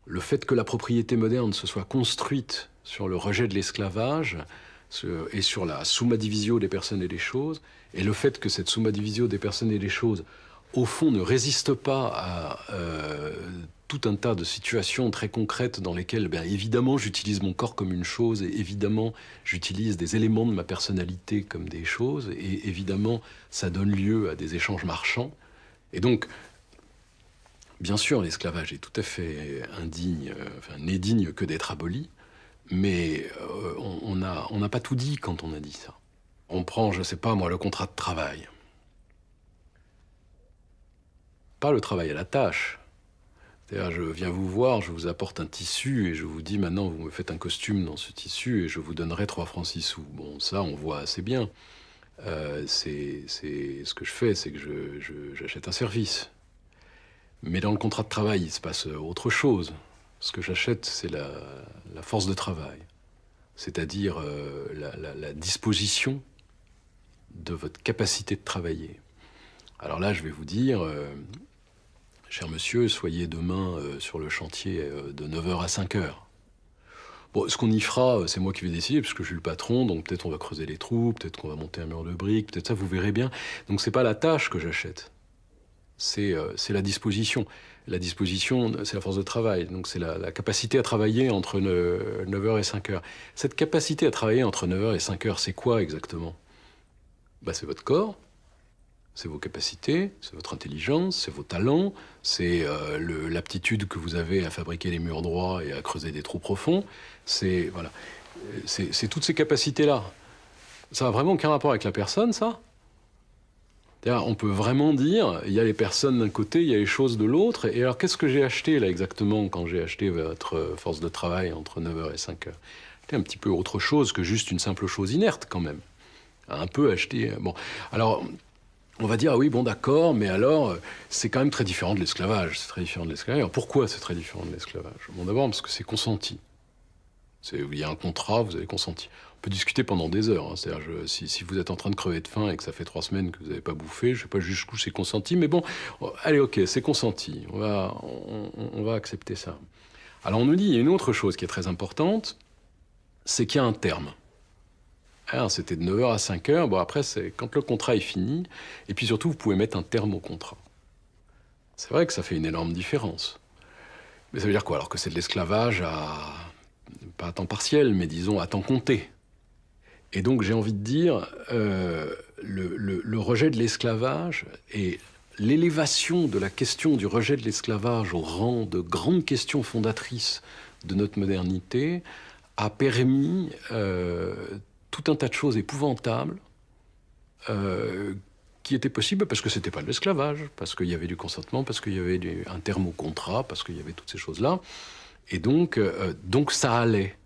le fait que la propriété moderne se soit construite sur le rejet de l'esclavage et sur la summa divisio des personnes et des choses, et le fait que cette summa divisio des personnes et des choses, au fond, ne résiste pas à tout un tas de situations très concrètes dans lesquelles, bien évidemment, j'utilise mon corps comme une chose, et évidemment, j'utilise des éléments de ma personnalité comme des choses, et évidemment, ça donne lieu à des échanges marchands. Et donc, bien sûr, l'esclavage est tout à fait indigne, n'est digne que d'être aboli, mais on n'a pas tout dit quand on a dit ça. On prend, je ne sais pas moi, le contrat de travail. Pas le travail à la tâche. C'est-à-dire, je viens vous voir, je vous apporte un tissu et je vous dis maintenant, vous me faites un costume dans ce tissu et je vous donnerai 3 francs 6 sous. Bon, ça, on voit assez bien. Ce que je fais, c'est que j'achète un service. Mais dans le contrat de travail, il se passe autre chose. Ce que j'achète, c'est la force de travail. C'est-à-dire la disposition de votre capacité de travailler. Alors là, je vais vous dire, cher monsieur, soyez demain sur le chantier de 9h à 5h. Bon, ce qu'on y fera, c'est moi qui vais décider, parce que je suis le patron, donc peut-être on va creuser les trous, peut-être qu'on va monter un mur de briques, peut-être ça, vous verrez bien. Donc c'est pas la tâche que j'achète, c'est la disposition. La disposition, c'est la force de travail, donc c'est la capacité à travailler entre 9h et 5h. Cette capacité à travailler entre 9h et 5h, c'est quoi exactement? Bah, c'est votre corps. C'est vos capacités, c'est votre intelligence, c'est vos talents, c'est l'aptitude que vous avez à fabriquer des murs droits et à creuser des trous profonds. C'est voilà, c'est toutes ces capacités-là. Ça n'a vraiment aucun rapport avec la personne, ça. On peut vraiment dire, il y a les personnes d'un côté, il y a les choses de l'autre. Et alors, qu'est-ce que j'ai acheté, là, exactement, quand j'ai acheté votre force de travail entre 9h et 5h? C'était un petit peu autre chose que juste une simple chose inerte, quand même. Un peu acheté... Bon, alors... On va dire, ah oui, bon, d'accord, mais alors, c'est quand même très différent de l'esclavage. C'est très différent de l'esclavage. Alors, pourquoi c'est très différent de l'esclavage? Bon, d'abord, parce que c'est consenti. Il y a un contrat, vous avez consenti. On peut discuter pendant des heures. Hein. C'est-à-dire, si vous êtes en train de crever de faim et que ça fait 3 semaines que vous n'avez pas bouffé, je ne sais pas jusqu'où c'est consenti, mais bon, allez, ok, c'est consenti. On va accepter ça. Alors, on nous dit, il y a une autre chose qui est très importante, c'est qu'il y a un terme. Alors, c'était de 9h à 5h. Bon, après, c'est quand le contrat est fini. Et puis surtout, vous pouvez mettre un terme au contrat. C'est vrai que ça fait une énorme différence. Mais ça veut dire quoi? Alors que c'est de l'esclavage pas à temps partiel, mais disons à temps compté. Et donc, j'ai envie de dire, le rejet de l'esclavage et l'élévation de la question du rejet de l'esclavage au rang de grande question fondatrice de notre modernité a permis... tout un tas de choses épouvantables qui étaient possibles parce que c'était pas de l'esclavage, parce qu'il y avait du consentement, parce qu'il y avait un terme au contrat, parce qu'il y avait toutes ces choses-là. Et donc ça allait.